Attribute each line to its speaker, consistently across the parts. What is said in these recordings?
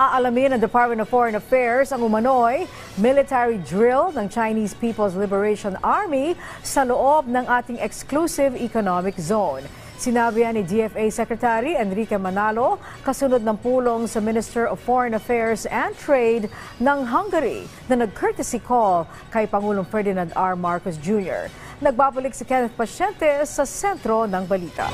Speaker 1: Aalamin ng Department of Foreign Affairs ang umano'y military drill ng Chinese People's Liberation Army sa loob ng ating exclusive economic zone. Sinabi yan ni DFA Secretary Enrique Manalo kasunod ng pulong sa Minister of Foreign Affairs and Trade ng Hungary na nag-courtesy call kay Pangulong Ferdinand R. Marcos Jr. Nagbabalik si Kenneth Pasyente sa sentro ng balita.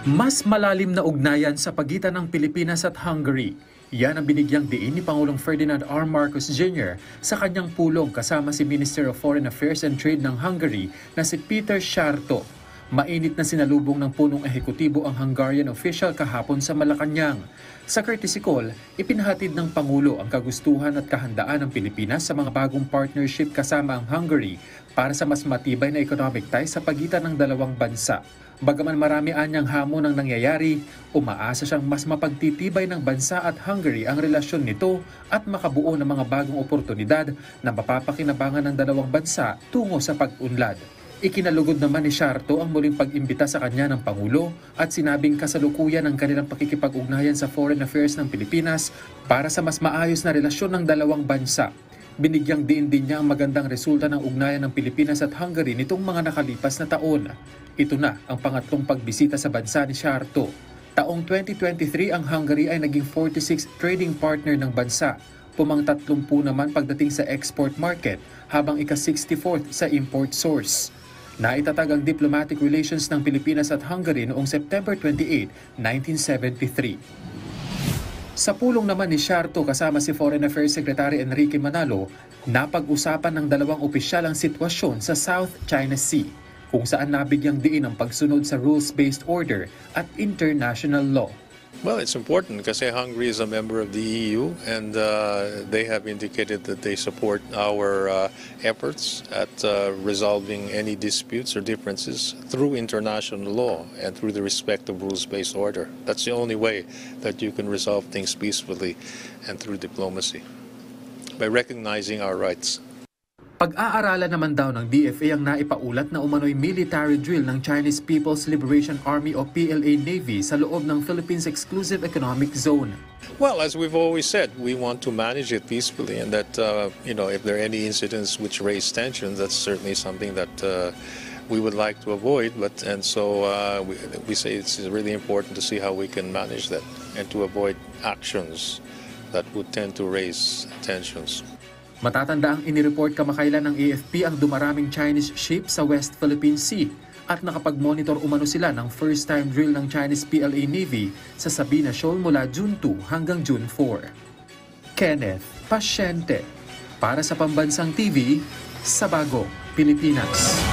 Speaker 2: Mas malalim na ugnayan sa pagitan ng Pilipinas at Hungary. Yan ang binigyang diin ni Pangulong Ferdinand R. Marcos Jr. sa kanyang pulong kasama si Minister of Foreign Affairs and Trade ng Hungary na si Peter Szarto. Mainit na sinalubong ng punong ehekutibo ang Hungarian official kahapon sa Malacanang. Sa courtesy call, ipinahatid ng Pangulo ang kagustuhan at kahandaan ng Pilipinas sa mga bagong partnership kasama ang Hungary para sa mas matibay na economic ties sa pagitan ng dalawang bansa. Bagaman marami anyang hamon ang nangyayari, umaasa siyang mas mapagtitibay ng bansa at Hungary ang relasyon nito at makabuo ng mga bagong oportunidad na mapapakinabangan ng dalawang bansa tungo sa pag-unlad. Ikinalugod naman ni Szarto ang muling pag-imbita sa kanya ng Pangulo at sinabing kasalukuyan ang kanilang pakikipag-ugnayan sa foreign affairs ng Pilipinas para sa mas maayos na relasyon ng dalawang bansa. Binigyang diin din niya ang magandang resulta ng ugnayan ng Pilipinas at Hungary nitong mga nakalipas na taon. Ito na ang pangatlong pagbisita sa bansa ni Szarto. Taong 2023 ang Hungary ay naging 46th trading partner ng bansa. Pumang 30 naman pagdating sa export market habang ika-64th sa import source. Naitatag ang diplomatic relations ng Pilipinas at Hungary noong September 28, 1973. Sa pulong naman ni Szarto kasama si Foreign Affairs Secretary Enrique Manalo, napag-usapan ng dalawang opisyal ang sitwasyon sa South China Sea, kung saan nabigyang diin ang pagsunod sa rules-based order at international law.
Speaker 3: Well, it's important kasi Hungary is a member of the EU and they have indicated that they support our efforts at resolving any disputes or differences through international law and through the respect of rules-based order. That's the only way that you can resolve things peacefully and through diplomacy, by recognizing our rights.
Speaker 2: Pag-aaralan naman daw ng DFA ang naipaulat na umano'y military drill ng Chinese People's Liberation Army o PLA Navy sa loob ng Philippines Exclusive Economic Zone.
Speaker 3: Well, as we've always said, we want to manage it peacefully and that, if there are any incidents which raise tensions, that's certainly something that we would like to avoid. So we say it's really important to see how we can manage that and to avoid actions that would tend to raise tensions.
Speaker 2: Matatanda ang inireport kamakailan ng AFP ang dumaraming Chinese ship sa West Philippine Sea at nakapag-monitor umano sila ng first-time drill ng Chinese PLA Navy sa Sabina Shoal mula June 2 hanggang June 4. Kenneth Pasyente para sa Pambansang TV sa Bagong Pilipinas.